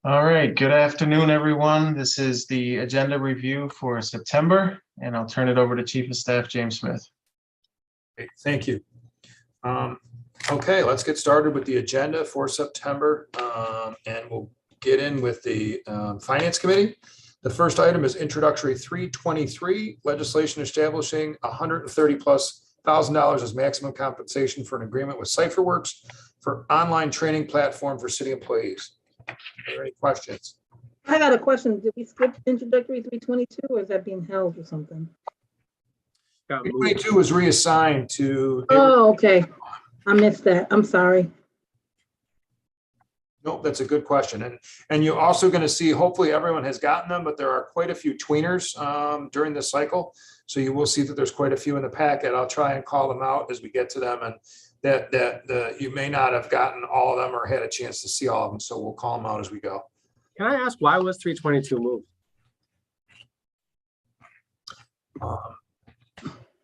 All right, good afternoon, everyone. This is the agenda review for September, and I'll turn it over to Chief of Staff James Smith. Great, thank you. Okay, let's get started with the agenda for September, and we'll get in with the Finance Committee. The first item is Introductory 323, legislation establishing $130,000+ as maximum compensation for an agreement with CipherWorks for online training platform for city employees. Are there any questions? I got a question. Did we skip Introductory 322 or is that being held or something? 322 was reassigned to. Oh, okay. I missed that. I'm sorry. No, that's a good question. And you're also going to see, hopefully everyone has gotten them, but there are quite a few tweeners during this cycle. So you will see that there's quite a few in the packet. I'll try and call them out as we get to them, and that you may not have gotten all of them or had a chance to see all of them. So we'll call them out as we go. Can I ask, why was 322 moved?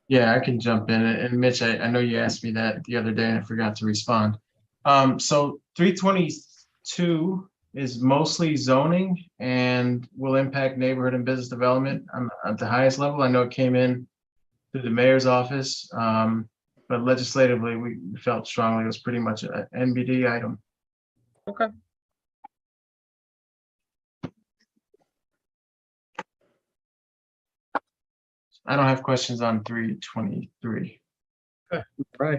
Yeah, I can jump in. And Mitch, I know you asked me that the other day and I forgot to respond. So 322 is mostly zoning and will impact neighborhood and business development at the highest level. I know it came in through the mayor's office, but legislatively, we felt strongly it was pretty much an NBD item. Okay. I don't have questions on 323. Okay. Right.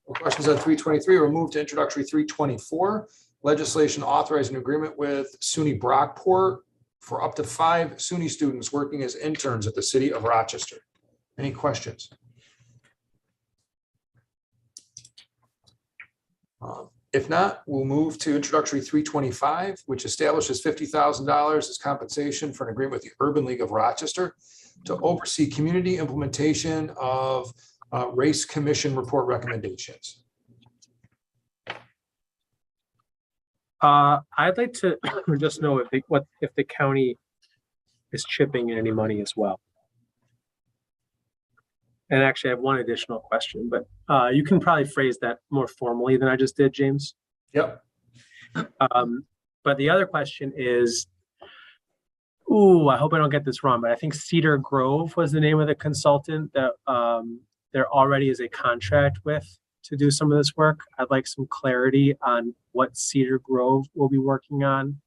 Well, questions on 323. We'll move to Introductory 324, legislation authorizing an agreement with SUNY Brockport for up to 5 SUNY students working as interns at the city of Rochester. Any questions? If not, we'll move to Introductory 325, which establishes $50,000 as compensation for an agreement with the Urban League of Rochester to oversee community implementation of race commission report recommendations. I'd like to just know if the county is chipping in any money as well. And actually, I have one additional question, but you can probably phrase that more formally than I just did, James. Yep. But the other question is, I hope I don't get this wrong, but I think Cedar Grove was the name of the consultant that there already is a contract with to do some of this work. I'd like some clarity on what Cedar Grove will be working on,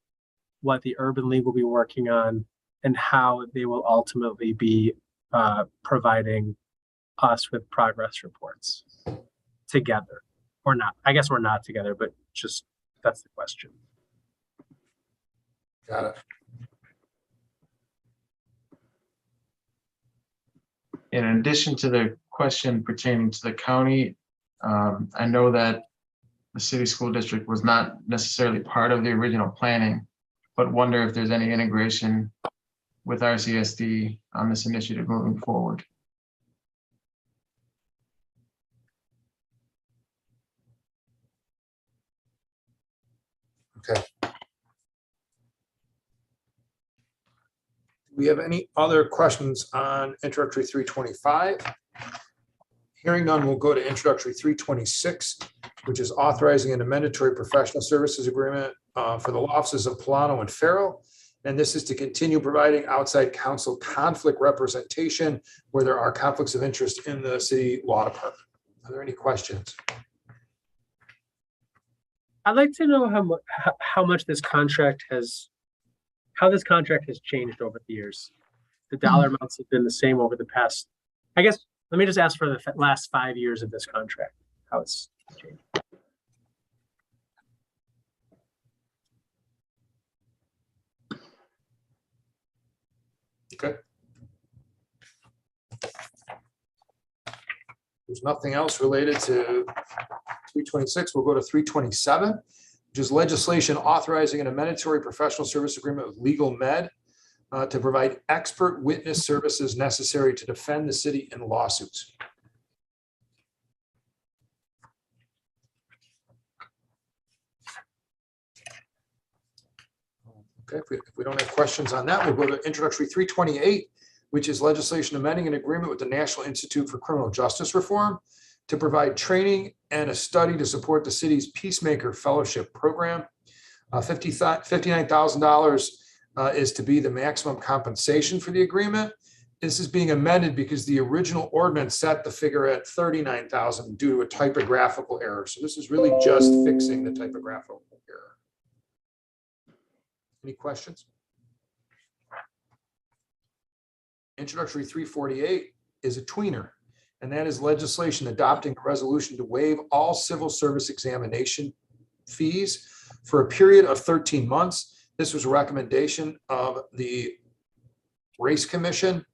what the Urban League will be working on, and how they will ultimately be providing us with progress reports together or not. I guess we're not together, but just that's the question. Got it. In addition to the question pertaining to the county, I know that the city school district was not necessarily part of the original planning, but wonder if there's any integration with RCSD on this initiative moving forward. Okay. Do we have any other questions on Introductory 325? Hearing none, we'll go to Introductory 326, which is authorizing an amendatory professional services agreement for the law offices of Polano and Farrell. And this is to continue providing outside counsel conflict representation where there are conflicts of interest in the city law department. Are there any questions? I'd like to know how much this contract how this contract has changed over the years. The dollar amounts have been the same over the past, I guess, let me just ask for the last 5 years of this contract, how it's changed. Okay. There's nothing else related to 326. We'll go to 327, which is legislation authorizing an amendatory professional service agreement with Legal Med to provide expert witness services necessary to defend the city in lawsuits. Okay, if we don't have questions on that, we'll go to Introductory 328, which is legislation amending an agreement with the National Institute for Criminal Justice Reform to provide training and a study to support the city's Peacemaker Fellowship Program. $59,000 is to be the maximum compensation for the agreement. This is being amended because the original ordinance set the figure at $39,000 due to a typographical error. So this is really just fixing the typographical error. Any questions? Introductory 348 is a tweener, and that is legislation adopting a resolution to waive all civil service examination fees for a period of 13 months. This was a recommendation of the Race Commission,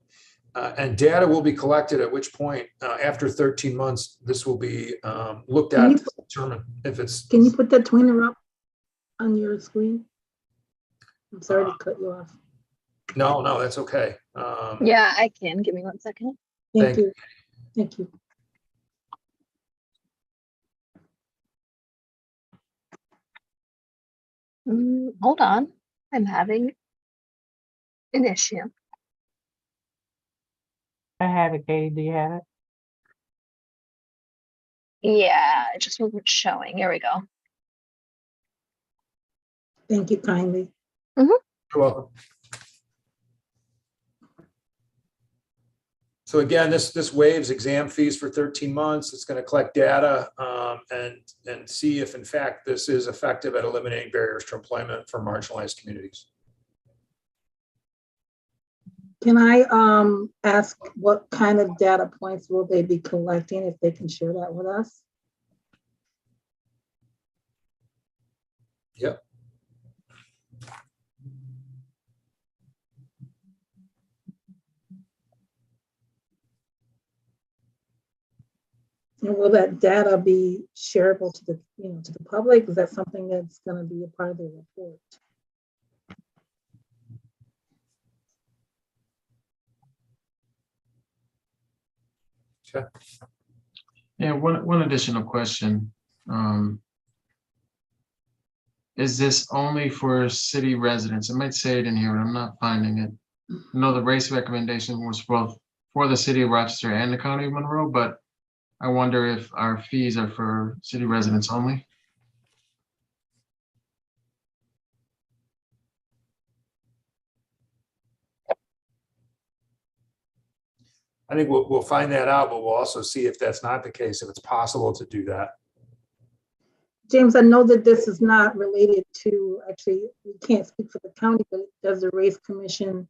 and data will be collected, at which point, after 13 months, this will be looked at to determine if it's. Can you put that tweener up on your screen? I'm sorry to cut you off. No, that's okay. Yeah, I can. Give me 1 second. Thank you. Thank you. Hold on. I'm having an issue. I have it, Katie. Do you have it? Yeah, it just wasn't showing. Here we go. Thank you kindly. You're welcome. So again, this waives exam fees for 13 months. It's going to collect data and see if in fact this is effective at eliminating barriers to employment for marginalized communities. Can I ask what kind of data points will they be collecting, if they can share that with us? Yep. And will that data be shareable to the, to the public? Is that something that's going to be a part of the report? Okay. Yeah, one additional question. Is this only for city residents? It might say it in here, but I'm not finding it. I know the race recommendation was both for the city of Rochester and the county of Monroe, but I wonder if our fees are for city residents only. I think we'll find that out, but we'll also see if that's not the case, if it's possible to do that. James, I know that this is not related to, actually, we can't speak for the county, but does the Race Commission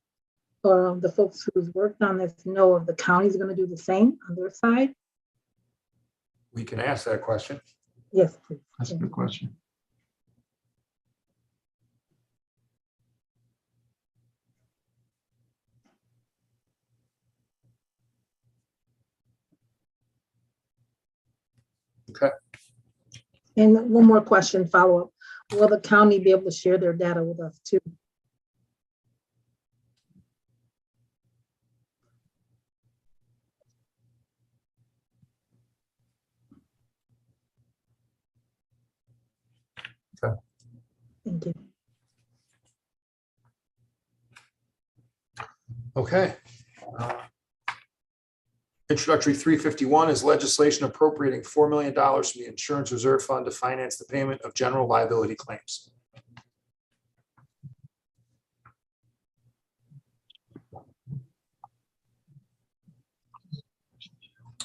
or the folks who's worked on this know if the county's going to do the same on their side? We can ask that question. Yes, please. That's a good question. Okay. And one more question, follow up. Will the county be able to share their data with us too? Okay. Thank you. Okay. Introductory 351 is legislation appropriating $4 million from the Insurance Reserve Fund to finance the payment of general liability claims.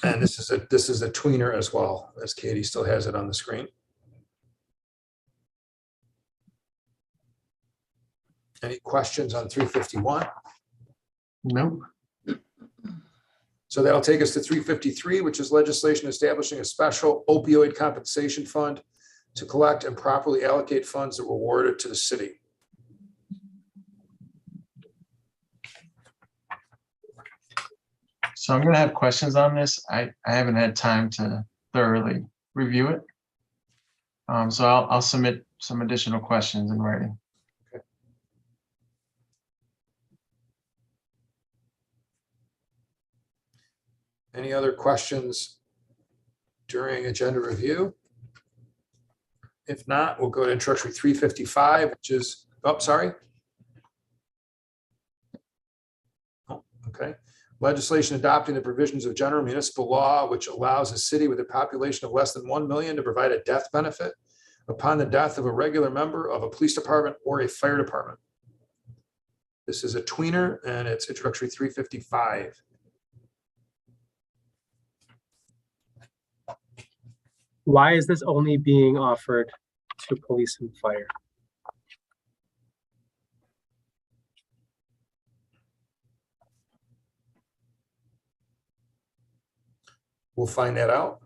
And this is a tweener as well, as Katie still has it on the screen. Any questions on 351? Nope. So that'll take us to 353, which is legislation establishing a special opioid compensation fund to collect and properly allocate funds that were awarded to the city. So I'm going to have questions on this. I haven't had time to thoroughly review it. So I'll submit some additional questions in writing. Any other questions during agenda review? If not, we'll go to introductory 355, which is, oh, sorry. Oh, okay. Legislation adopting the provisions of general municipal law, which allows a city with a population of less than 1 million to provide a death benefit upon the death of a regular member of a police department or a fire department. This is a tweener and it's introductory 355. Why is this only being offered to police and fire? We'll find that out.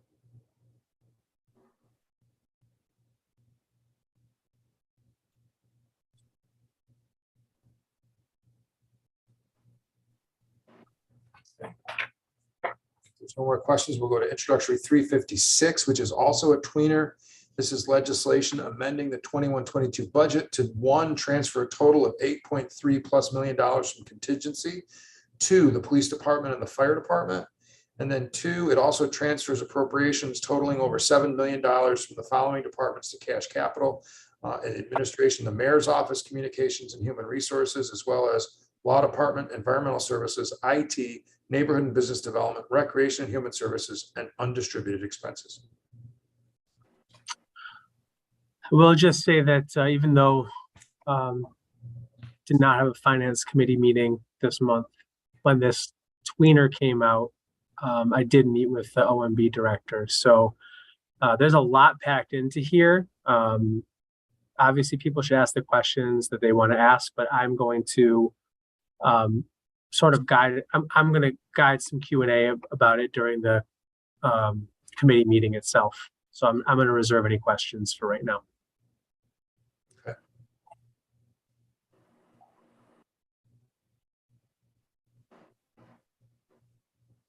There's no more questions. We'll go to introductory 356, which is also a tweener. This is legislation amending the 21-22 budget to one, transfer a total of $8.3+ million from contingency to the police department and the fire department. And then two, it also transfers appropriations totaling over $7 million from the following departments to cash capital, administration, the mayor's office, communications and human resources, as well as law department, environmental services, IT, neighborhood and business development, recreation and human services, and undistributed expenses. We'll just say that even though did not have a finance committee meeting this month, when this tweener came out, I did meet with the OMB director. So there's a lot packed into here. Obviously, people should ask the questions that they want to ask, but I'm going to sort of guide. I'm going to guide some Q&A about it during the committee meeting itself. So I'm going to reserve any questions for right now. Okay.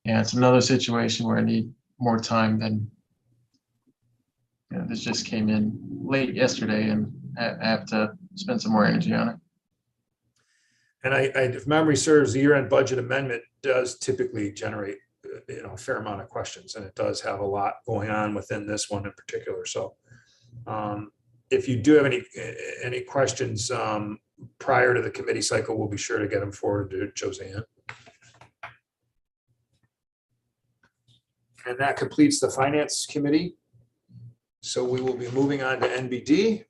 Yeah, it's another situation where I need more time than, this just came in late yesterday and I have to spend some more energy on it. And if memory serves, the year-end budget amendment does typically generate, a fair amount of questions, and it does have a lot going on within this one in particular. So if you do have any questions prior to the committee cycle, we'll be sure to get them forward to Joseanne. And that completes the finance committee. So we will be moving on to NBD.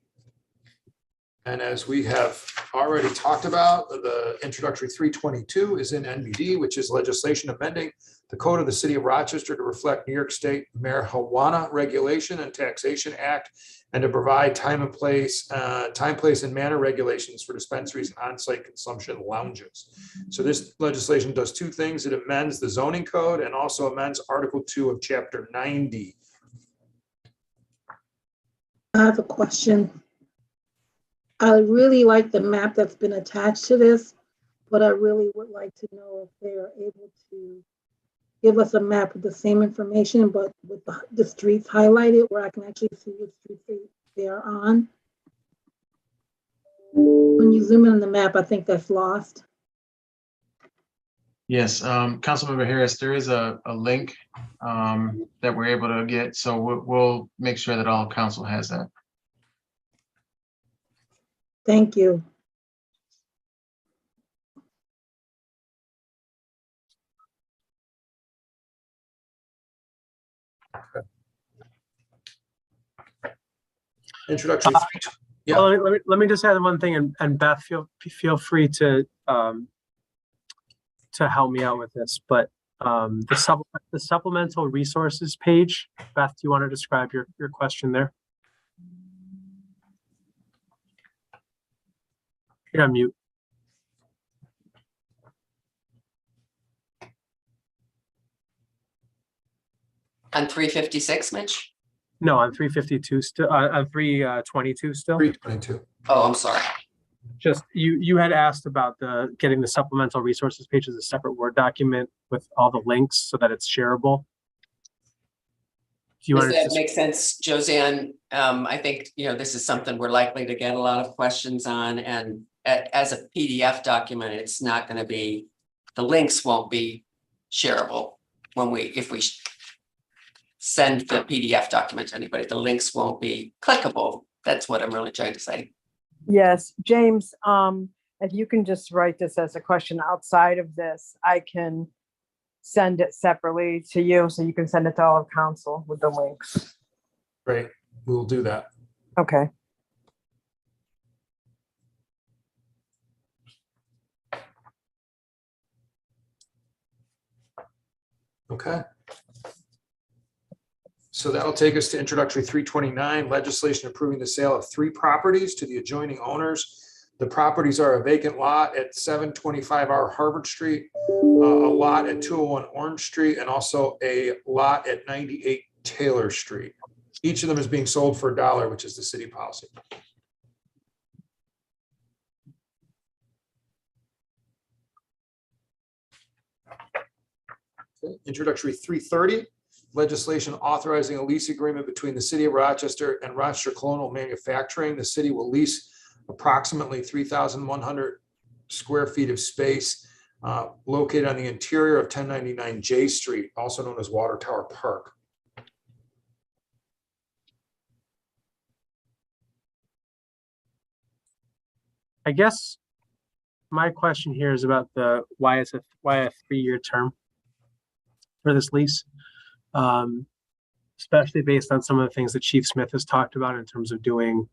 And as we have already talked about, the introductory 322 is in NBD, which is legislation amending the code of the city of Rochester to reflect New York State Marijuana Regulation and Taxation Act, and to provide time, place, and manner regulations for dispensaries and on-site consumption lounges. So this legislation does two things. It amends the zoning code and also amends Article 2 of Chapter 90. I have a question. I really like the map that's been attached to this, but I really would like to know if they are able to give us a map with the same information, but with the streets highlighted where I can actually see which streets they are on. When you zoom in on the map, I think that's lost. Yes, Councilmember Harris, there is a link that we're able to get, so we'll make sure that all council has that. Thank you. Introductory. Yeah. Well, let me just add one thing, and Beth, feel free to help me out with this. But the supplemental resources page, Beth, do you want to describe your question there? You're on mute. On 356, Mitch? No, on 352 still, on 322 still. 322. Oh, I'm sorry. Just you had asked about getting the supplemental resources page as a separate Word document with all the links so that it's shareable. Do you Does that make sense, Joseanne? I think this is something we're likely to get a lot of questions on, and as a PDF document, it's not going to be. The links won't be shareable if we send the PDF document to anybody. The links won't be clickable. That's what I'm really trying to say. Yes, James, if you can just write this as a question outside of this, I can send it separately to you so you can send it to all of council with the links. Great, we'll do that. Okay. Okay. So that'll take us to introductory 329, legislation approving the sale of 3 properties to the adjoining owners. The properties are a vacant lot at 725R Harvard Street, a lot at 201 Orange Street, and also a lot at 98 Taylor Street. Each of them is being sold for $1, which is the city policy. Okay. Introductory 330, legislation authorizing a lease agreement between the city of Rochester and Rochester Colonial Manufacturing. The city will lease approximately 3,100 square feet of space located on the interior of 1099 J Street, also known as Water Tower Park. I guess my question here is about why a 3-year term for this lease, especially based on some of the things that Chief Smith has talked about in terms of doing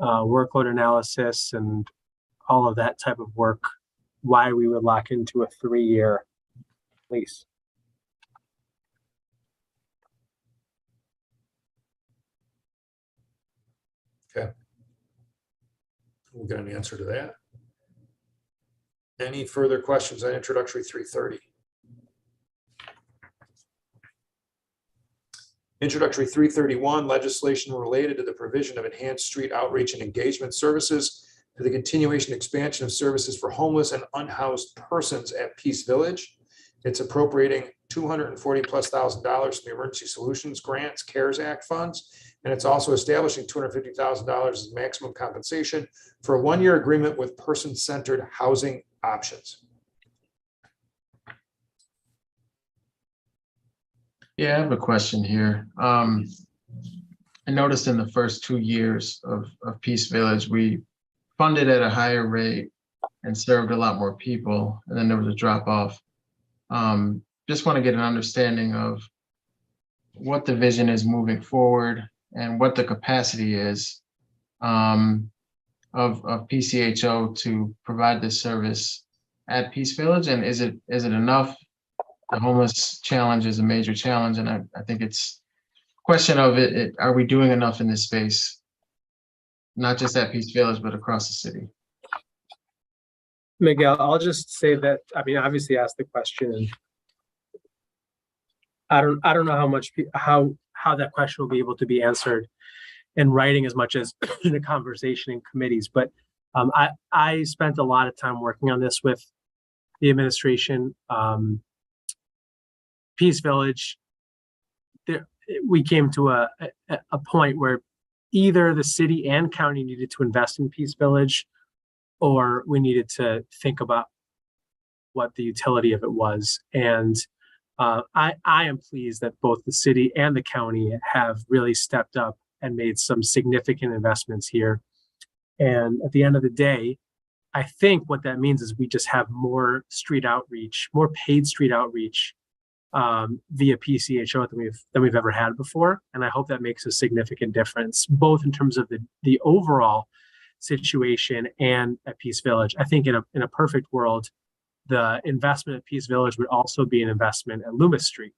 workload analysis and all of that type of work, why we would lock into a 3-year lease. Okay. We'll get an answer to that. Any further questions on introductory 330? Introductory 331, legislation related to the provision of enhanced street outreach and engagement services for the continuation and expansion of services for homeless and unhoused persons at Peace Village. It's appropriating $240,000+ from the Emergency Solutions Grants CARES Act funds. And it's also establishing $250,000 as maximum compensation for a 1-year agreement with person-centered housing options. Yeah, I have a question here. I noticed in the first 2 years of Peace Village, we funded at a higher rate and served a lot more people, and then there was a drop off. Just want to get an understanding of what the vision is moving forward and what the capacity is of PCHO to provide this service at Peace Village, and is it enough? The homeless challenge is a major challenge, and I think it's a question of are we doing enough in this space, not just at Peace Village, but across the city? Miguel, I'll just say that, I mean, obviously ask the question, and I don't know how that question will be able to be answered in writing as much as in a conversation in committees. But I spent a lot of time working on this with the administration. Peace Village, we came to a point where either the city and county needed to invest in Peace Village, or we needed to think about what the utility of it was. And I am pleased that both the city and the county have really stepped up and made some significant investments here. And at the end of the day, I think what that means is we just have more street outreach, more paid street outreach via PCHO than we've ever had before. And I hope that makes a significant difference, both in terms of the overall situation and at Peace Village. I think in a perfect world, the investment at Peace Village would also be an investment at Loomis Street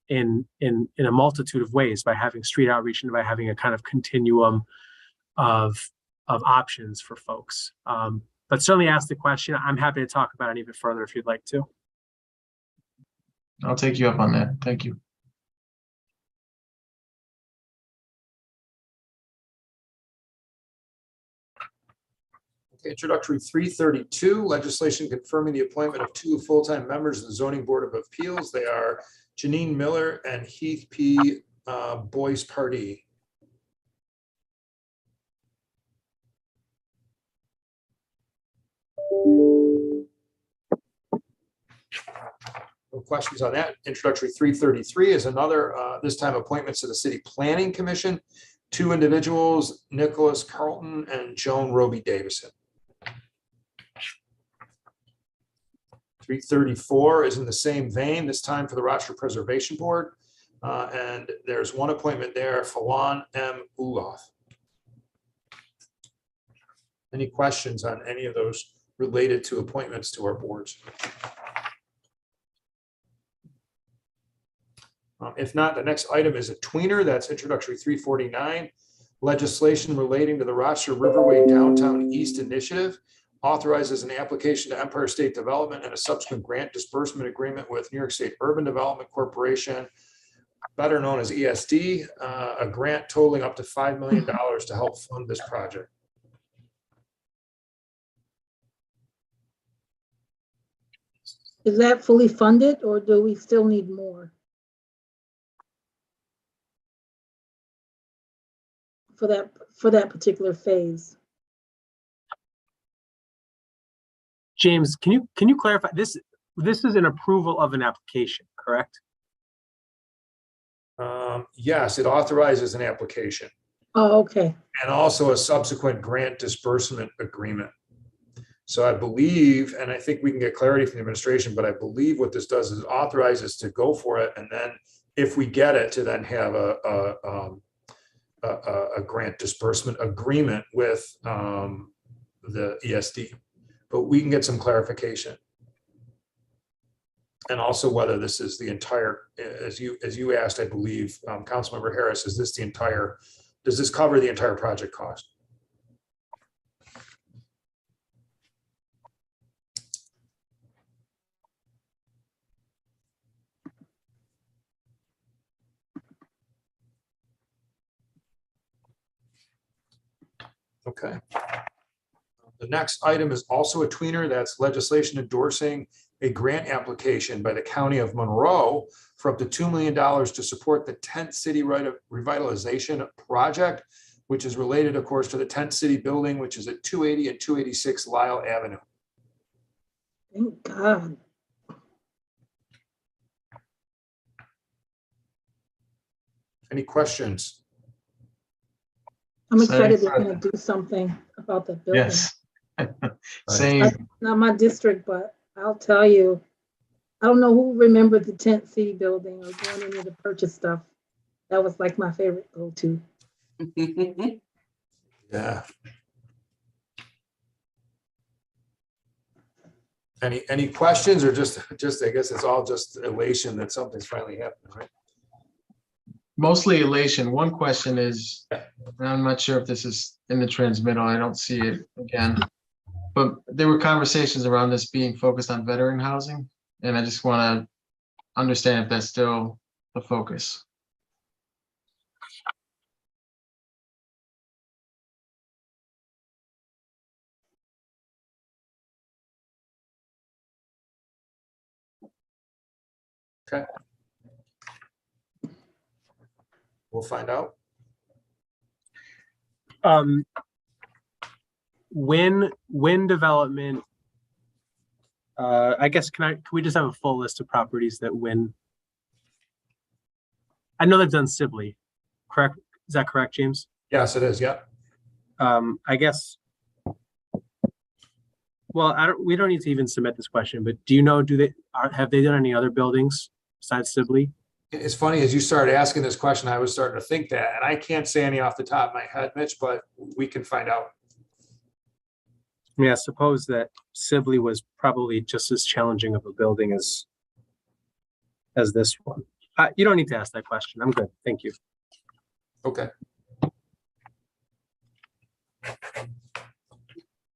in a multitude of ways, by having street outreach and by having a kind of continuum of options for folks. But certainly ask the question. I'm happy to talk about it even further if you'd like to. I'll take you up on that. Thank you. Okay, introductory 332, legislation confirming the appointment of 2 full-time members of the Zoning Board of Appeals. They are Janine Miller and Heath P. Boyce Pardee. No questions on that. Introductory 333 is another, this time appointments to the City Planning Commission. 2 individuals, Nicholas Carlton and Joan Roby Davison. 334 is in the same vein, this time for the Rochester Preservation Board. And there's one appointment there, Falon M. Uloth. Any questions on any of those related to appointments to our boards? If not, the next item is a tweener. That's introductory 349. Legislation relating to the Rochester Riverway Downtown East Initiative authorizes an application to Empire State Development and a subsequent grant disbursement agreement with New York State Urban Development Corporation, better known as ESD, a grant totaling up to $5 million to help fund this project. Is that fully funded or do we still need more? For that particular phase? James, can you clarify this? This is an approval of an application, correct? Yes, it authorizes an application Oh, okay. and also a subsequent grant disbursement agreement. So I believe, and I think we can get clarity from the administration, but I believe what this does is authorizes to go for it. And then if we get it, to then have a grant disbursement agreement with the ESD, but we can get some clarification. And also whether this is the entire, as you asked, I believe, Councilmember Harris, is this the entire, does this cover the entire project cost? Okay. The next item is also a tweener. That's legislation endorsing a grant application by the County of Monroe for up to $2 million to support the Tent City Revitalization Project, which is related, of course, to the Tent City building, which is at 280 and 286 Lyle Avenue. Thank God. Any questions? I'm excited they're gonna do something about that building. Yes. Same. Not my district, but I'll tell you, I don't know who remembered the Tent City building or going in there to purchase stuff. That was like my favorite go-to. Yeah. Any questions, or just I guess it's all just elation that something's finally happening, right? Mostly elation. One question is, and I'm not sure if this is in the transmittal, I don't see it again, but there were conversations around this being focused on veteran housing, and I just want to understand if that's still the focus. Okay. We'll find out. When development, I guess, can we just have a full list of properties that win? I know that's done Sibley, correct? Is that correct, James? Yes, it is. Yeah. I guess. Well, we don't need to even submit this question, but do you know, have they done any other buildings besides Sibley? It's funny, as you started asking this question, I was starting to think that, and I can't say any off the top of my head, Mitch, but we can find out. I mean, I suppose that Sibley was probably just as challenging of a building as this one. You don't need to ask that question. I'm good. Thank you. Okay.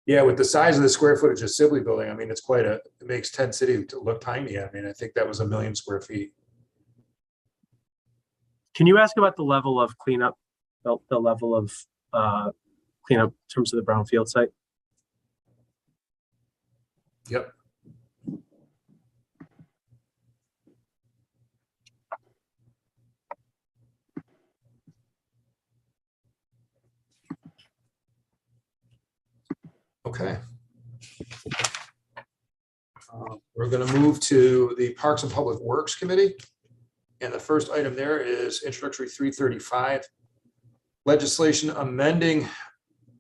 Yeah, with the size of the square footage of Sibley building, I mean, it's it makes Tent City to look tiny. I mean, I think that was 1 million square feet. Can you ask about the level of cleanup, the level of cleanup in terms of the brownfield site? Yep. Okay. We're going to move to the Parks and Public Works Committee. And the first item there is Introductory 335, legislation amending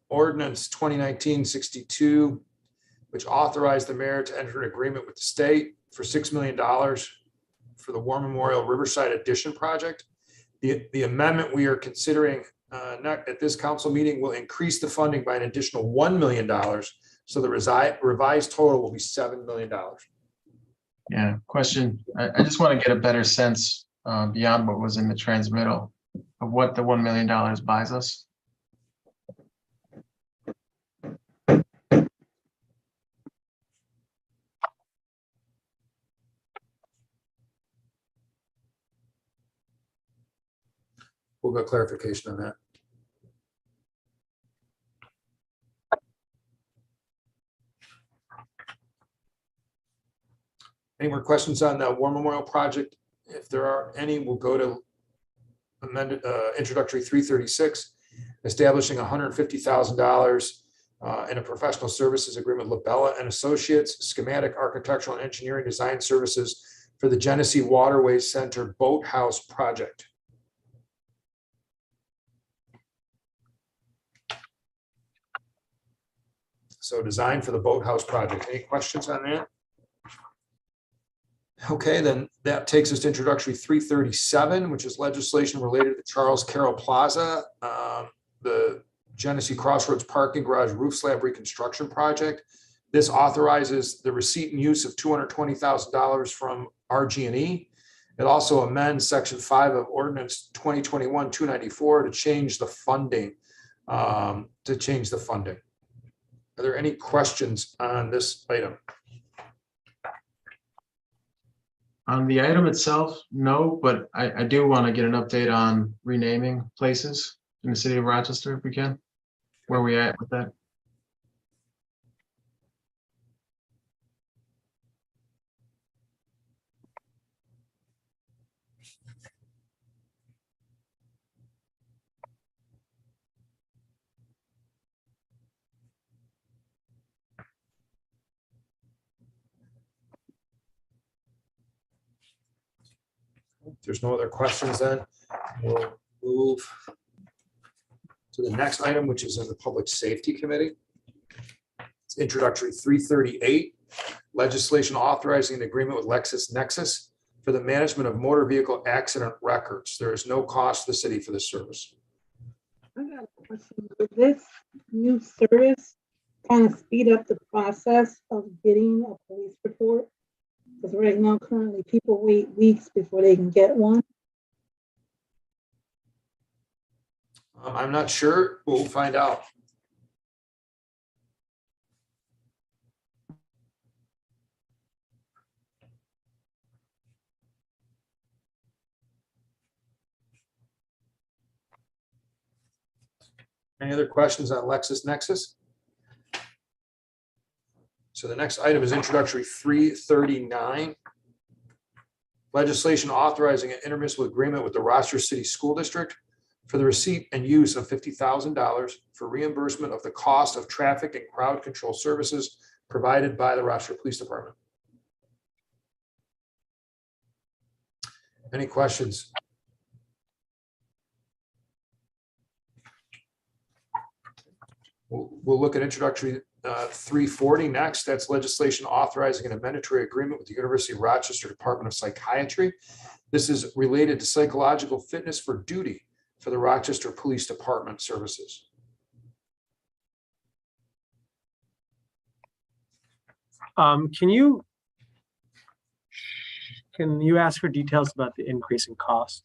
Ordinance 2019-62, which authorized the mayor to enter an agreement with the state for $6 million for the War Memorial Riverside Addition project. The amendment we are considering at this council meeting will increase the funding by an additional $1 million. So the revised total will be $7 million. Yeah, question. I just want to get a better sense beyond what was in the transmittal of what the $1 million buys us. We'll get clarification on that. Any more questions on the War Memorial Project? If there are any, we'll go to amended introductory 336, establishing $150,000 in a professional services agreement with Labella and Associates, schematic, architectural, and engineering design services for the Genesee Waterways Center Boathouse Project. So design for the Boathouse Project. Any questions on that? Okay, then that takes us to introductory 337, which is legislation related to Charles Carroll Plaza, the Genesee Crossroads Parking Garage Roof Slab Reconstruction Project. This authorizes the receipt and use of $220,000 from RG&E. It also amends section 5 of ordinance 2021-294 to change the funding. Are there any questions on this item? On the item itself, no, but I do want to get an update on renaming places in the city of Rochester if we can. Where are we at with that? If there's no other questions, then we'll move to the next item, which is in the Public Safety Committee. It's introductory 338, legislation authorizing an agreement with LexisNexis for the management of motor vehicle accident records. There is no cost to the city for this service. I got a question. Would this new service kind of speed up the process of getting a police report? Because right now, currently, people wait weeks before they can get one. I'm not sure. We'll find out. Any other questions on LexisNexis? So the next item is introductory 339. Legislation authorizing an intermunicipal agreement with the Rochester City School District for the receipt and use of $50,000 for reimbursement of the cost of traffic and crowd control services provided by the Rochester Police Department. Any questions? We'll look at introductory 340 next. That's legislation authorizing an amendatory agreement with the University of Rochester Department of Psychiatry. This is related to psychological fitness for duty for the Rochester Police Department services. Can you ask for details about the increase in cost?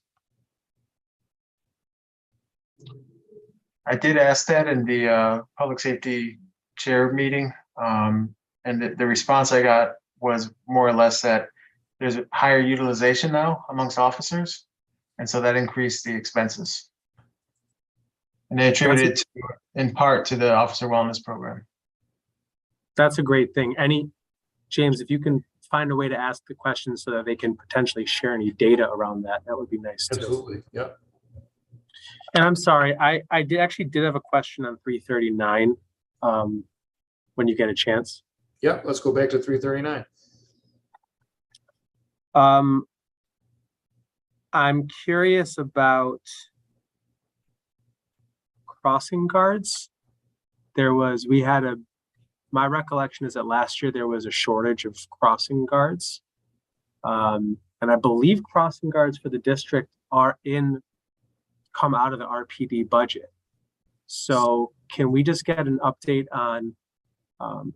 I did ask that in the public safety chair meeting, and the response I got was more or less that there's a higher utilization now amongst officers, and so that increased the expenses. And they attributed it in part to the officer wellness program. That's a great thing. James, if you can find a way to ask the question so that they can potentially share any data around that, that would be nice too. Absolutely, yep. And I'm sorry, I actually did have a question on 339 when you get a chance. Yep, let's go back to 339. I'm curious about crossing guards. My recollection is that last year there was a shortage of crossing guards. And I believe crossing guards for the district are in come out of the RPD budget. So can we just get an update on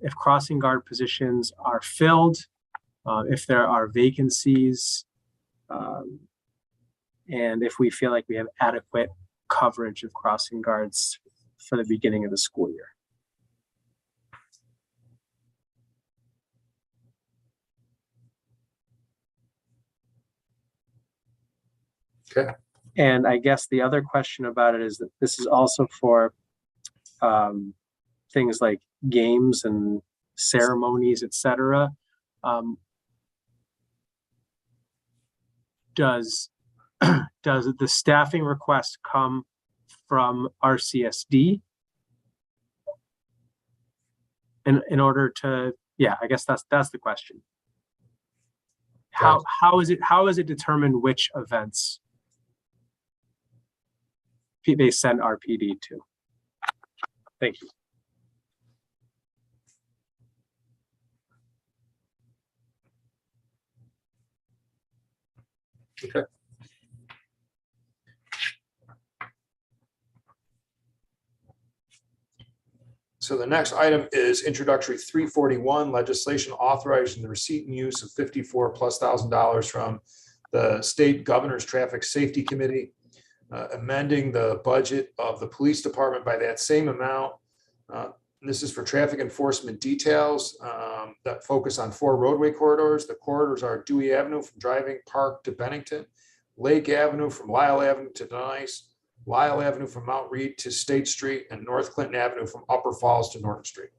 if crossing guard positions are filled, if there are vacancies, and if we feel like we have adequate coverage of crossing guards for the beginning of the school year? Okay. And I guess the other question about it is that this is also for things like games and ceremonies, etc. Does the staffing request come from RCSD in order to, yeah, I guess that's the question. How is it determined which events they send RPD to? Thank you. Okay. So the next item is introductory 341, legislation authorizing the receipt and use of $54,000+ from the state governor's traffic safety committee, amending the budget of the police department by that same amount. This is for traffic enforcement details that focus on 4 roadway corridors. The corridors are Dewey Avenue from Driving Park to Bennington, Lake Avenue from Lyle Avenue to Denise, Lyle Avenue from Mount Reed to State Street, and North Clinton Avenue from Upper Falls to Norton Street.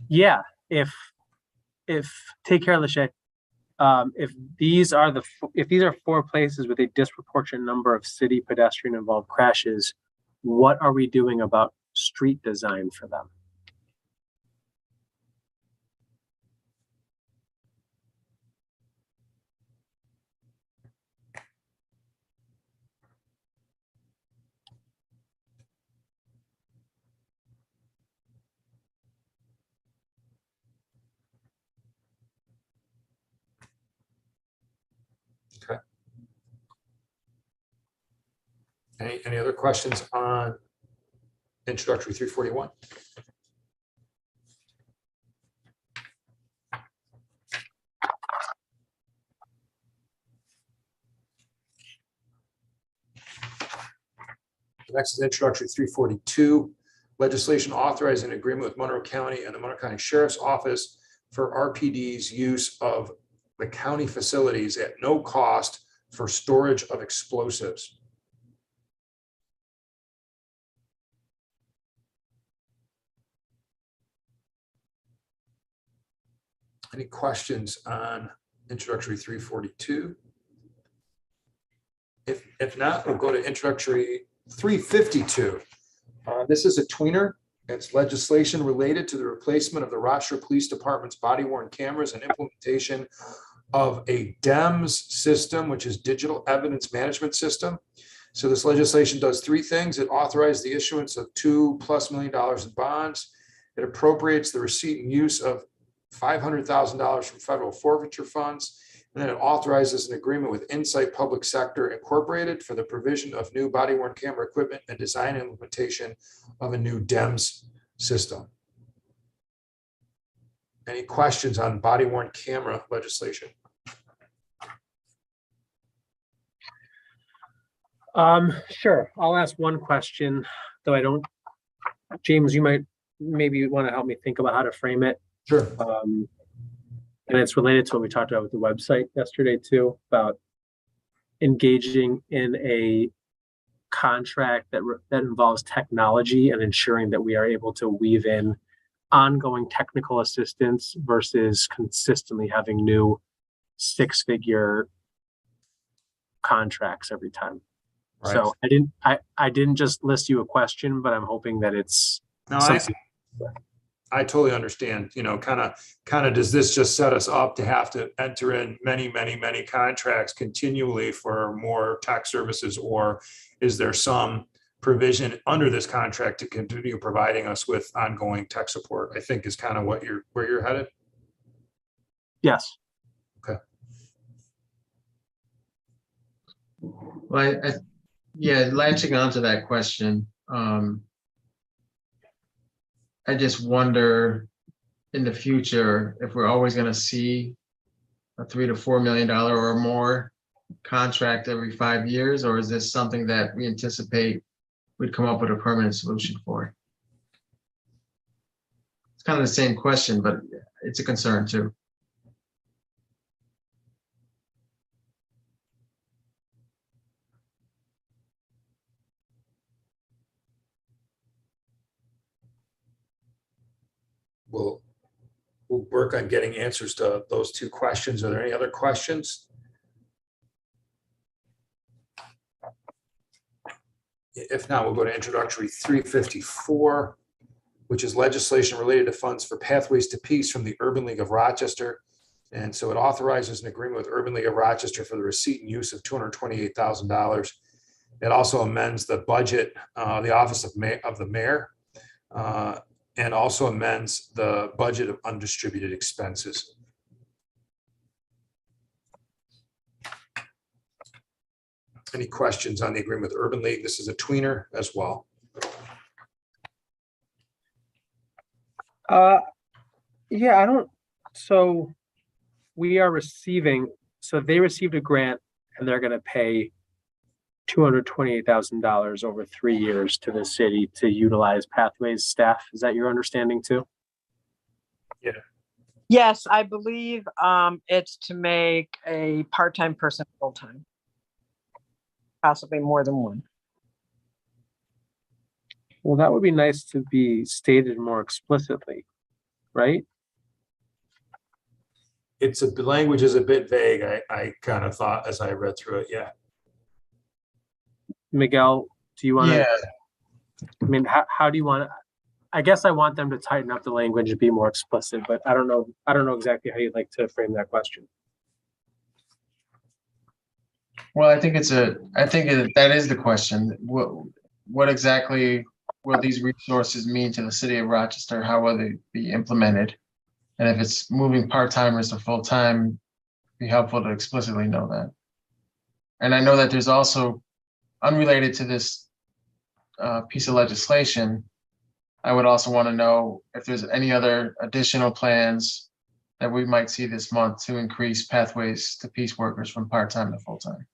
Yeah, if take care, Lachey. If these are 4 places with a disproportionate number of city pedestrian involved crashes, what are we doing about street design for them? Okay. Any other questions on introductory 341? Next is introductory 342, legislation authorizing an agreement with Monroe County and the Monroe County Sheriff's Office for RPD's use of the county facilities at no cost for storage of explosives. Any questions on introductory 342? If not, we'll go to introductory 352. This is a tweener. It's legislation related to the replacement of the Rochester Police Department's body-worn cameras and implementation of a DEMS system, which is Digital Evidence Management System. So this legislation does 3 things. It authorized the issuance of $2+ million in bonds. It appropriates the receipt and use of $500,000 from federal forfeiture funds. And then it authorizes an agreement with Insight Public Sector Incorporated for the provision of new body-worn camera equipment and design and implementation of a new DEMS system. Any questions on body-worn camera legislation? Sure. I'll ask one question, though I don't. James, you might maybe want to help me think about how to frame it. Sure. And it's related to what we talked about with the website yesterday too, about engaging in a contract that involves technology and ensuring that we are able to weave in ongoing technical assistance versus consistently having new 6-figure contracts every time. Right. So I didn't just list you a question, but I'm hoping that it's something. I totally understand, kind of does this just set us up to have to enter in many contracts continually for more tech services, or is there some provision under this contract to continue providing us with ongoing tech support? I think is kind of where you're headed. Yes. Well, yeah, latching onto that question, I just wonder in the future if we're always going to see a $3 to $4 million or more contract every 5 years, or is this something that we anticipate we'd come up with a permanent solution for? It's kind of the same question, but it's a concern too. We'll work on getting answers to those two questions. Are there any other questions? If not, we'll go to introductory 354, which is legislation related to funds for Pathways to Peace from the Urban League of Rochester. And so it authorizes an agreement with Urban League of Rochester for the receipt and use of $228,000. It also amends the budget, the office of the mayor, and also amends the budget of undistributed expenses. Any questions on the agreement with Urban League? This is a tweener as well. Yeah, I don't, so we are receiving, so they received a grant and they're gonna pay $228,000 over 3 years to the city to utilize Pathways staff. Is that your understanding too? Yes, I believe it's to make a part-time person full-time. Possibly more than one. Well, that would be nice to be stated more explicitly, right? The language is a bit vague. I kind of thought as I read through it, yeah. Miguel, do you want to? Yeah, I mean, how do you want to? I guess I want them to tighten up the language and be more explicit, but I don't know exactly how you'd like to frame that question. well, I think that is the question. What exactly will these resources mean to the city of Rochester? How will they be implemented? And if it's moving part-timers to full-time, be helpful to explicitly know that. And I know that there's also, unrelated to this piece of legislation, I would also want to know if there's any other additional plans that we might see this month to increase Pathways to Peace workers from part-time to full-time.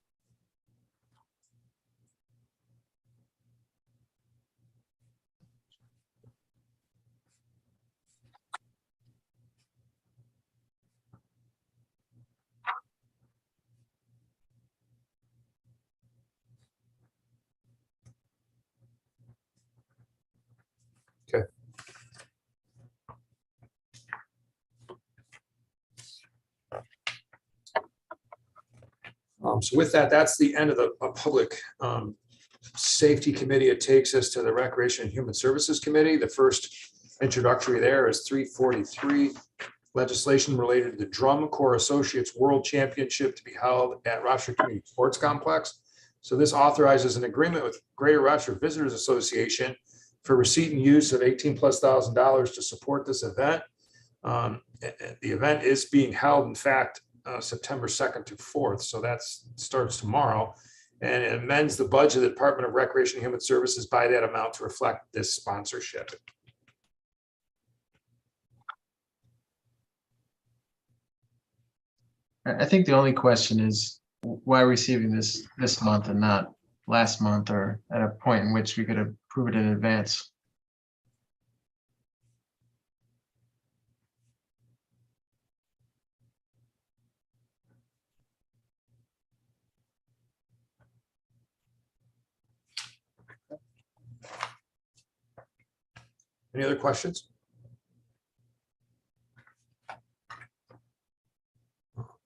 So with that, that's the end of the public safety committee. It takes us to the Recreation and Human Services Committee. The first introductory there is 343, legislation related to the Drum Corps Associates World Championship to be held at Rochester Community Sports Complex. So this authorizes an agreement with Greater Rochester Visitors Association for receipt and use of $18,000+ to support this event. The event is being held, in fact, September 2nd to 4th. So that starts tomorrow. And it amends the budget of the Department of Recreation and Human Services by that amount to reflect this sponsorship. I think the only question is why receiving this month and not last month, or at a point in which we could approve it in advance. Any other questions?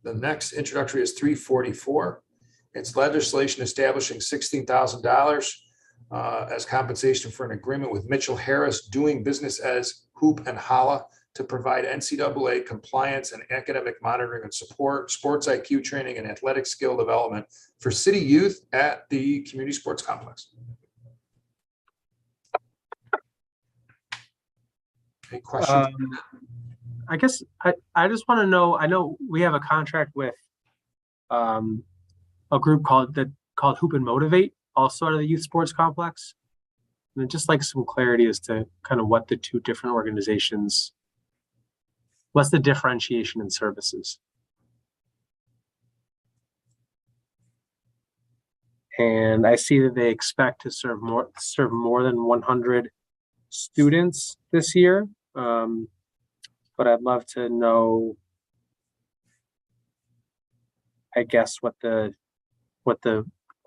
The next introductory is 344. It's legislation establishing $16,000 as compensation for an agreement with Mitchell Harris doing business as Hoop and Holla to provide NCAA compliance and academic monitoring and support, sports IQ training, and athletic skill development for city youth at the community sports complex. Any questions? I guess I just want to know, I know we have a contract with a group called the called Hoop and Motivate, also out of the youth sports complex. And I'd just like some clarity as to kind of what the two different organizations, what's the differentiation in services? And I see that they expect to serve more than 100 students this year. But I'd love to know, I guess, what the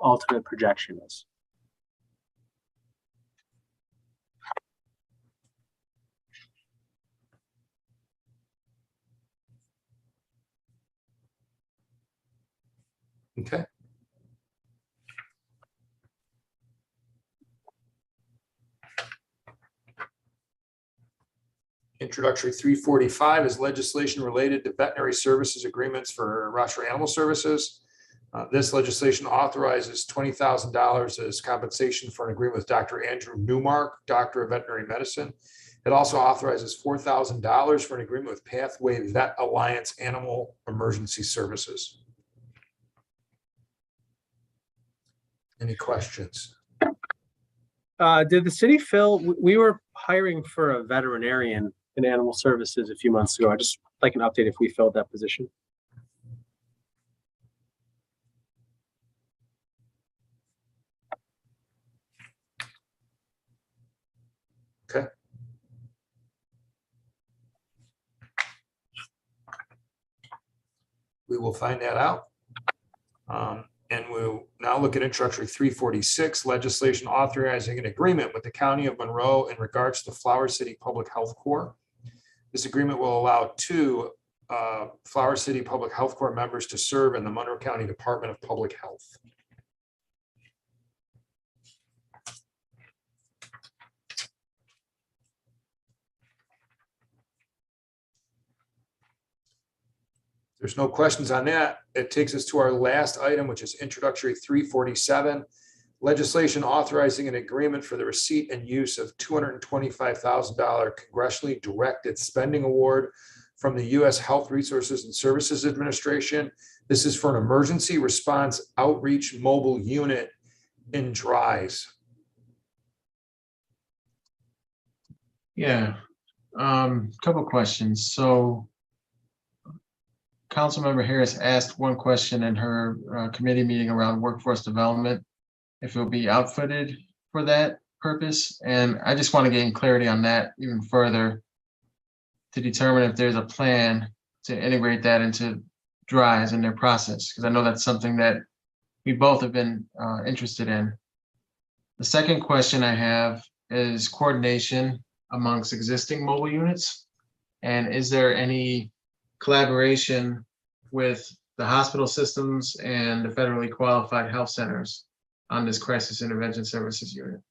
ultimate projection is. Okay. Introductory 345 is legislation related to veterinary services agreements for Rochester Animal Services. This legislation authorizes $20,000 as compensation for an agreement with Dr. Andrew Newmark, Doctor of Veterinary Medicine. It also authorizes $4,000 for an agreement with Pathway Vet Alliance Animal Emergency Services. Any questions? Did the city fill, we were hiring for a veterinarian in animal services a few months ago. I just like an update if we filled that position. Okay. We will find that out. And we'll now look at Introductory 346, legislation authorizing an agreement with the County of Monroe in regards to Flower City Public Health Corps. This agreement will allow 2 Flower City Public Health Corps members to serve in the Monroe County Department of Public Health. There's no questions on that. It takes us to our last item, which is Introductory 347, legislation authorizing an agreement for the receipt and use of $225,000 congressionally directed spending award from the U.S. Health Resources and Services Administration. This is for an emergency response outreach mobile unit in Dries. Yeah, couple questions. So Councilmember Harris asked one question in her committee meeting around workforce development, if it'll be outfitted for that purpose. And I just want to gain clarity on that even further to determine if there's a plan to integrate that into Dries in their process, because I know that's something that we both have been interested in. The second question I have is coordination amongst existing mobile units. And is there any collaboration with the hospital systems and the federally qualified health centers on this crisis intervention services unit?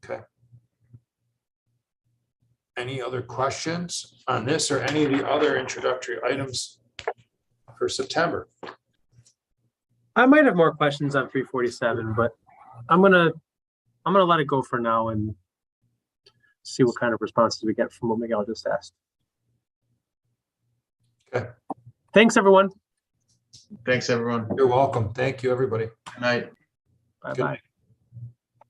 Okay. Any other questions on this or any of the other introductory items for September? I might have more questions on 347, but I'm gonna let it go for now and see what kind of responses we get from what Miguel just asked. Okay. Thanks, everyone. Thanks, everyone. You're welcome. Thank you, everybody. Good night. Bye-bye. Good night.